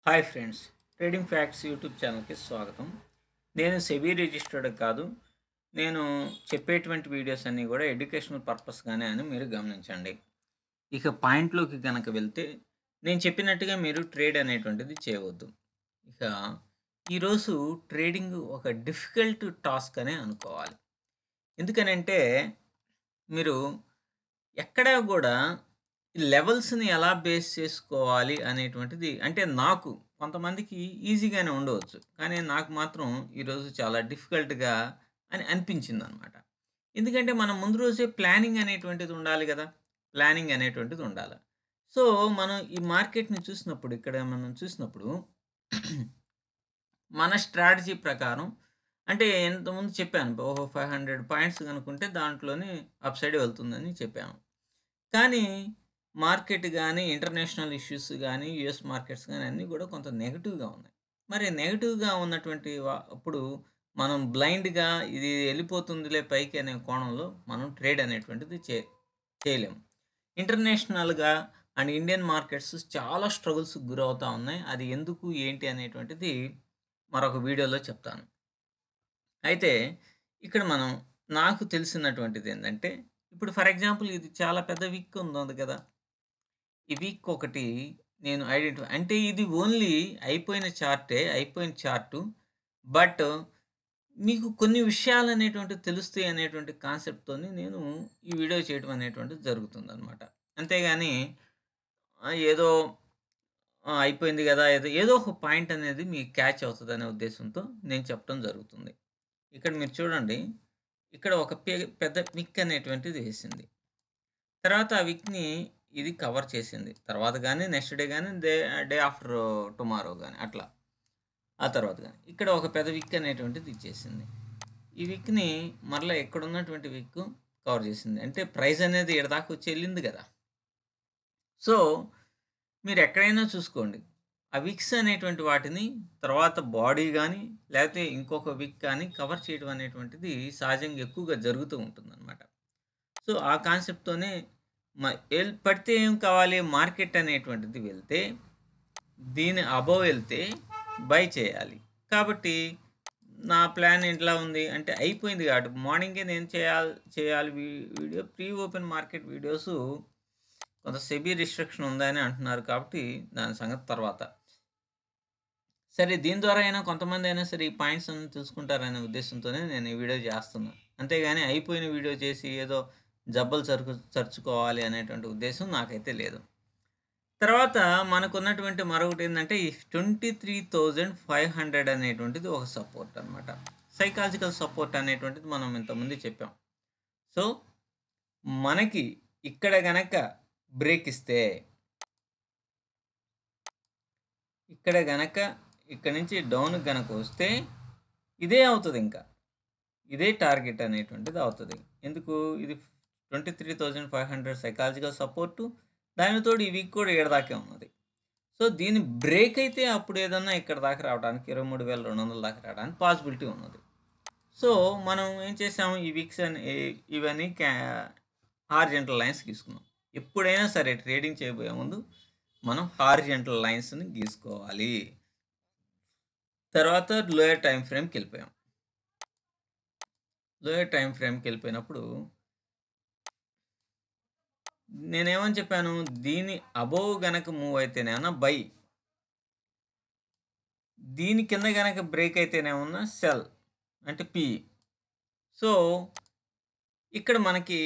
Hi friends, trading facts YouTube ఛానల్కి స్వాగతం. నేను సెబీ రిజిస్టర్డ్ కాదు. నేను చెప్పేటువంటి వీడియోస్ అన్నీ కూడా ఎడ్యుకేషనల్ పర్పస్గానే అని మీరు గమనించండి. ఇక పాయింట్లోకి కనుక వెళ్తే, నేను చెప్పినట్టుగా మీరు ట్రేడ్ అనేటువంటిది చేయవద్దు. ఇక ఈరోజు ట్రేడింగ్ ఒక డిఫికల్ట్ టాస్క్ అనే అనుకోవాలి. ఎందుకనంటే మీరు ఎక్కడా కూడా ఈ లెవెల్స్‌ని ఎలా బేస్ చేసుకోవాలి అనేటువంటిది అంటే నాకు కొంతమందికి ఈజీగానే ఉండవచ్చు. కానీ నాకు మాత్రం ఈరోజు చాలా డిఫికల్ట్‌గా అని అనిపించిందనమాట. ఎందుకంటే మనం ముందు రోజే ప్లానింగ్ అనేటువంటిది ఉండాలి గదా! ప్లానింగ్ అనేటువంటిది ఉండాల. సో, మనం ఈ మార్కెట్‌ని చూసినప్పుడు ఇక్కడ మనం చూసినప్పుడు మన స్ట్రాటజీ ప్రకారం అంటే ఇంతకుముందు చెప్పాను. ఓహో! 500 పాయింట్స్ గనుకుంటే దాంట్లోని అప్ సైడ్ వెళ్తుందని చెప్పాము. కానీ మార్కెట్ గాని, ఇంటర్నేషనల్ ఇష్యూస్ గాని, యూఎస్ మార్కెట్స్ గాని అన్నీ గూడా కొంత నెగెటివ్‌గా ఉన్నాయి. మరి నెగెటివ్‌గా ఉన్నటువంటి అప్పుడు మనం బ్లైండ్‌గా ఇది ఎళ్ళిపోతుందిలే పైకి అనే కోణంలో మనం ట్రేడ్ అనేటువంటిది చేయలేము. ఇంటర్నేషనల్‌గా అండ్ ఇండియన్ మార్కెట్స్ చాలా స్ట్రగుల్స్‌కి గురవుతా ఉన్నాయి. అది ఎందుకు, ఏంటి అనేటువంటిది మరొక వీడియోలో చెప్తాను. అయితే ఇక్కడ మనం నాకు తెలిసినటువంటిదేంటంటే, ఇప్పుడు ఫర్ ఎగ్జాంపుల్ ఇది చాలా పెద్ద విక్ ఉంది కదా! ఈ వీక్ ఒకటి నేను అంటే ఇది ఓన్లీ అయిపోయిన చార్టే. అయిపోయిన చార్టు. బట్ మీకు కొన్ని విషయాలనేటువంటివి తెలుస్తాయి అనేటువంటి కాన్సెప్ట్‌తోని నేను ఈ వీడియో చేయడం అనేటువంటిది జరుగుతుందనమాట. అంతేగాని ఏదో అయిపోయింది గదా! ఏదో ఏదో ఒక పాయింట్ అనేది మీకు క్యాచ్ అవుతదనే ఉద్దేశంతో నేను చెప్పడం జరుగుతుంది. ఇక్కడ మీరు చూడండి. ఇక్కడ ఒక పెద్ద విక్ అనేటువంటిది ఏసింది. తర్వాత ఆ వీక్‌ని ఇది కవర్ చేసింది. తర్వాత గాని, నెక్స్ట్ డే గాని, డే ఆఫ్టర్ టుమారో గాని అట్లా. ఆ తర్వాత గాని. ఇక్కడ ఒక పెద్ద విక్ అనేటువంటిది ఇచ్చేసింది. ఈ విక్‌ని మరలా ఇక్కడున్నటువంటి విక్ కవర్ చేసింది. అంటే ప్రైస్ అనేది ఈడ దాకా వచ్చి ఎళ్ళింది గదా! సో, మీరెక్కడైనా చూసుకోండి. ఆ విక్స్ అనేటువంటి వాటిని తర్వాత బాడీ గాని, లేతే ఇంకొక విక్ కానీ కవర్ చేయడం అనేటువంటిది సహజంగా ఎక్కువగా జరుగుతూ ఉంటుందనమాట. సో, ఆ కాన్సెప్ట్‌తోనే మ పడితే ఏం కావాలి మార్కెట్ అనేటువంటిది వెళ్తే, దీని అబోవ్ ఎళ్తే బై చేయాలి. కాబట్టి నా ప్లాన్ ఎట్లా ఉంది అంటే అయిపోయింది కాబట్టి మార్నింగే నేను చేయాలి video pre open market videos కొంత సెబీ రిస్ట్రిక్షన్ ఉందని అంటున్నారు కాబట్టి దాని సంగతి తర్వాత. సరే దీని ద్వారా అయినా కొంతమందైనా సరే ఈ పాయింట్స్ అన్ని తెలుసుకుంటారనే ఉద్దేశంతోనే నేను ఈ వీడియో చేస్తున్నా. అంతేగాని అయిపోయిన వీడియో చేసి ఏదో జబ్బలు చరుచుకోవాలి అనేటువంటి ఉద్దేశం నాకైతే లేదు. తర్వాత మనకున్నటువంటి మరొకటేందంటే ఈ 23,500 అనేటువంటిది ఒక సపోర్ట్ అనమాట. సైకాలజికల్ సపోర్ట్ అనేటువంటిది మనం ఇంతకుముందే చెప్పాం. సో, మనకి ఇక్కడ గనక బ్రేక్ ఇస్తే ఇక్కడ గనక ఇక్కడి నుంచి డౌన్ గనక వస్తే ఇదే అవుతదింక. ఇదే టార్గెట్ అనేటువంటిది అవుతది. ఎందుకు ఇది 23,500 సైకాలజికల్ సపోర్టు. దానికి తోడు ఈ వీక్ కూడా ఈడ దాకే ఉన్నది. సో, దీని బ్రేక్ అయితే అప్పుడు ఏదన్నా ఇక్కడ దాకా రావడానికి 23,200 దాకా రావడానికి పాసిబిలిటీ ఉన్నది. సో, మనం ఏం చేసాము ఈ వీక్స్ ఇవన్నీ హారిజాంటల్ లైన్స్ గీసుకున్నాం. ఎప్పుడైనా సరే ట్రేడింగ్ చేయబోయే ముందు మనం హారిజాంటల్ లైన్స్‌ని గీసుకోవాలి. తర్వాత లోయర్ టైమ్ ఫ్రేమ్‌కెళ్ళిపోయాం. లోయర్ టైమ్ ఫ్రేమ్‌కెళ్ళిపోయినప్పుడు నేనేమని చెప్పాను? దీని అబోవ్ గనక మూవ్ అయితేనేమన్నా బై. దీని కింద గనక బ్రేక్ అయితేనేమన్నా సెల్. అంటే పి. సో, ఇక్కడ మనకి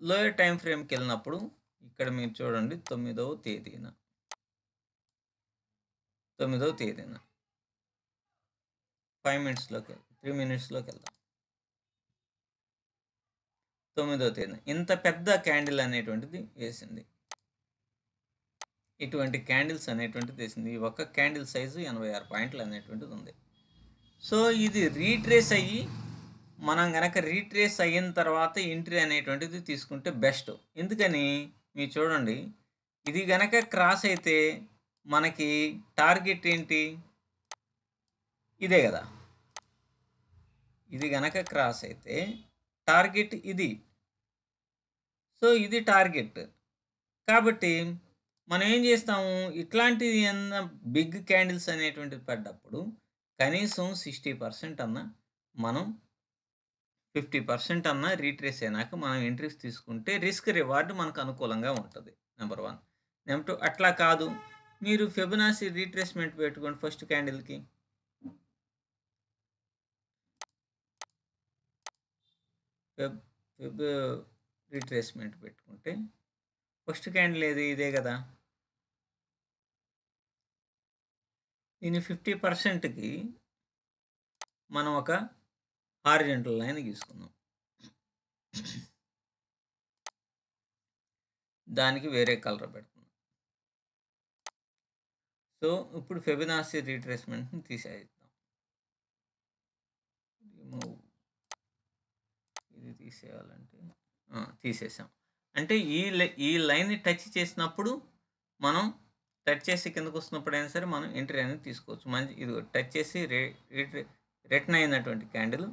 లోయర్ టైమ్ ఫ్రేమ్‌కెళ్ళినప్పుడు ఇక్కడ మీరు చూడండి 9వ తేదీన 9వ తేదీన 5 మినిట్స్‌లోకి 3 మినిట్స్‌లోకెళ్దాం. 9వ తేదీన ఇంత పెద్ద క్యాండిల్ అనేటువంటిది వేసింది. ఇటువంటి క్యాండిల్స్ అనేటువంటిది వేసింది. ఈ ఒక్క క్యాండిల్ సైజు 86 పాయింట్లు అనేటువంటిది ఉంది. సో, ఇది రీట్రేస్ అయ్యి మనం గనక రీట్రేస్ అయిన తర్వాత ఎంట్రీ అనేటువంటిది తీసుకుంటే బెస్ట్. ఎందుకని మీరు చూడండి. ఇది గనక క్రాస్ అయితే మనకి టార్గెట్ ఏంటి? ఇదే గదా! ఇది గనక క్రాస్ అయితే టార్గెట్ ఇది. సో, ఇది టార్గెట్. కాబట్టి మనం ఏం చేస్తాము, ఇట్లాంటిది ఏమన్నా బిగ్ క్యాండిల్స్ అనేటువంటిది పడ్డప్పుడు కనీసం 60% అన్నా మనం 50% అన్నా రీట్రేస్ అయినాక మనం ఎంట్రీస్ తీసుకుంటే రిస్క్ రివార్డ్ మనకు అనుకూలంగా ఉంటది. నంబర్ 1. నెంబర్ 2 అట్లా కాదు. మీరు ఫిబొనాసి రీట్రేస్‌మెంట్ పెట్టుకోండి ఫస్ట్ క్యాండిల్‌కి. ఫెబ్ ఫెబ్ రీట్రేస్‌మెంట్ పెట్టుకుంటే ఫస్ట్ క్యాండిల్ ఏది? ఇదే గదా! దీని 50%కి మనం ఒక హారిజాంటల్ లైన్ గీసుకుందాం. దానికి వేరే కలర్ పెడుతున్నాం. సో, ఇప్పుడు ఫిబొనాసి రీట్రేస్‌మెంట్‌ని తీసేద్దాం. రిమూవ్ ఇది తీసేయాలంటే తీసేసాం. అంటే ఈ లైన్‌ని టచ్ చేసినప్పుడు మనం టచ్ చేసి కిందకొస్తున్నప్పుడైనా సరే మనం ఎంట్రీ అనేది తీసుకోవచ్చు. ఇదిగో టచ్ చేసి రిటర్న్ అయినటువంటి క్యాండిల్.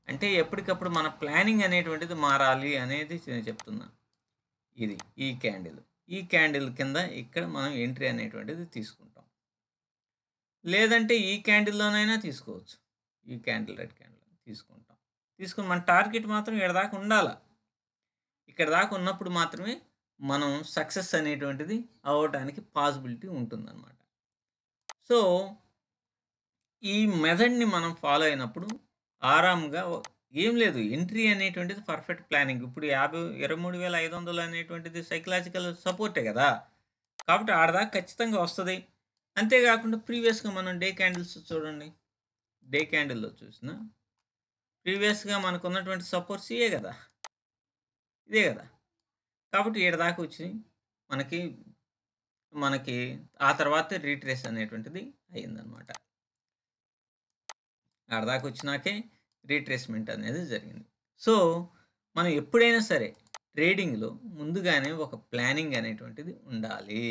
అంటే ఎప్పటికప్పుడు మన ప్లానింగ్ అనేటువంటిది మారాలి అనేది నేను చెప్తున్నా. ఈ క్యాండిల్. ఈ క్యాండిల్ కింద ఇక్కడ మనం ఎంట్రీ అనేటువంటిది తీసుకుంటాం. లేదంటే ఈ క్యాండిల్‌లోనైనా తీసుకోవచ్చు. ఈ క్యాండిల్ రెడ్ క్యాండిల్ తీసుకుంటాం. తీసుకొని మన టార్గెట్ మాత్రం ఈడ దాకా ఉండాల. ఇక్కడ దాకా ఉన్నప్పుడు మాత్రమే మనం సక్సెస్ అనేటువంటిది అవ్వటానికి పాసిబిలిటీ ఉంటుందన్నమాట. సో, ఈ మెథడ్‌ని మనం ఫాలో అయినప్పుడు ఆరాంగా ఏం లేదు. ఎంట్రీ అనేటువంటిది పర్ఫెక్ట్ ప్లానింగ్. ఇప్పుడు 23,500 అనేటువంటిది సైకలాజికల్ సపోర్టే గదా! కాబట్టి ఆడదాకా ఖచ్చితంగా వస్తది. అంతేగాకుండా ప్రీవియస్‌గా మనం డే క్యాండిల్స్ చూడండి. డే క్యాండిల్‌లో చూసినా ప్రీవియస్‌గా మనకున్నటువంటి సపోర్ట్స్ ఇయే గదా! ఇదే గదా! కాబట్టి ఈడ దాకా వచ్చి మనకి, మనకి ఆ తర్వాత రీట్రేస్ అనేటువంటిది అయిందనమాట. ఆడదాకా వచ్చినాకే రీట్రేస్‌మెంట్ అనేది జరిగింది. సో, మనం ఎప్పుడైనా సరే ట్రేడింగ్‌లో ముందుగానే ఒక ప్లానింగ్ అనేటువంటిది ఉండాలి.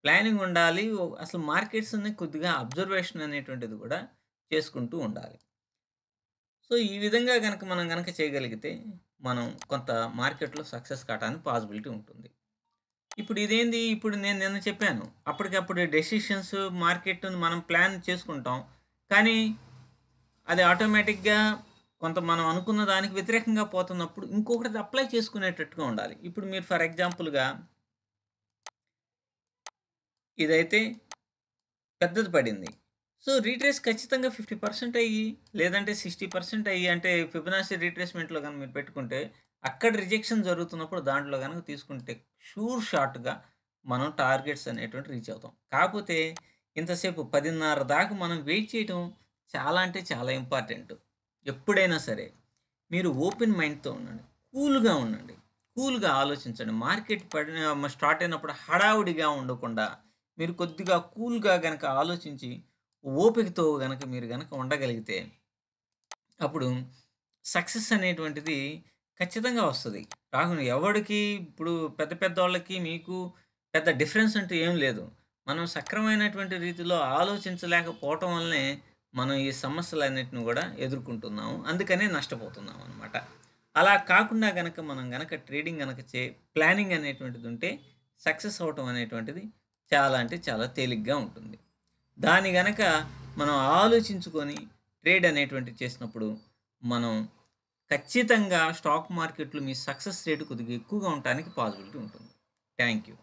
ప్లానింగ్ ఉండాలి. అసలు మార్కెట్స్‌ని కొద్దిగా అబ్జర్వేషన్ అనేటువంటిది కూడా చేసుకుంటూ ఉండాలి. సో, ఈ విధంగా మనం గనక చేయగలిగితే మనం కొంత మార్కెట్‌లో సక్సెస్ కావటానికి పాసిబిలిటీ ఉంటుంది. ఇప్పుడు ఇదేంది? ఇప్పుడు నేను నిన్న చెప్పాను. అప్పటికప్పుడు డెసిషన్స్ మార్కెట్‌ని మనం ప్లాన్ చేసుకుంటాం. కానీ అది ఆటోమేటిక్‌గా కొంత మనం అనుకున్న దానికి వ్యతిరేకంగా పోతున్నప్పుడు ఇంకొకటిది అప్లై చేసుకునేటట్టుగా ఉండాలి. ఇప్పుడు మీరు ఫర్ ఎగ్జాంపుల్‌గా ఇదైతే పెద్దది పడింది. సో, రీట్రేస్ ఖచ్చితంగా 50% అయ్యి, లేదంటే 60% అయ్యి అంటే ఫిబొనాసి రీట్రేస్‌మెంట్‌లో గాని మీరు పెట్టుకుంటే, అక్కడ రిజెక్షన్ జరుగుతున్నప్పుడు దాంట్లో గనక తీసుకుంటే షూర్ షాట్‌గా మనం టార్గెట్స్ అనేటువంటివి రీచ్ అవుతాం. కాకపోతే ఇంతసేపు 10:30 దాకా మనం వెయిట్ చేయటం చాలా అంటే చాలా ఇంపార్టెంట్. ఎప్పుడైనా సరే మీరు ఓపెన్ మైండ్‌తో ఉండండి. కూల్‌గా ఉండండి. కూల్‌గా ఆలోచించండి. మార్కెట్ స్టార్ట్ అయినప్పుడు హడావుడిగా ఉండకుండా మీరు కొద్దిగా కూల్‌గా గనక ఆలోచించి, ఓపికతో మీరు గనక ఉండగలిగితే, అప్పుడు సక్సెస్ అనేటువంటిది ఖచ్చితంగా వస్తది. ఎవడికి ఇప్పుడు పెద్ద పెద్దోళ్ళకి, మీకు పెద్ద డిఫరెన్స్ అంటూ ఏం లేదు. మనం సక్రమైనటువంటి రీతిలో ఆలోచించలేకపోవటం వల్లనే మనం ఈ సమస్యలన్నిటిని గూడా ఎదుర్కొంటున్నాము. అందుకనే నష్టపోతున్నామనమాట. అలా కాకుండా మనం గనక ట్రేడింగ్ ప్లానింగ్ అనేటువంటిది ఉంటే సక్సెస్ అవ్వటం అనేటువంటిది చాలా అంటే చాలా తేలిగ్గా ఉంటుంది. దాన్ని గనక మనం ఆలోచించుకొని ట్రేడ్ అనేటువంటిది చేసినప్పుడు మనం ఖచ్చితంగా స్టాక్ మార్కెట్‌లో మీ సక్సెస్ రేట్ కొద్దిగా ఎక్కువగా ఉండటానికి పాసిబిలిటీ ఉంటుంది. Thank you.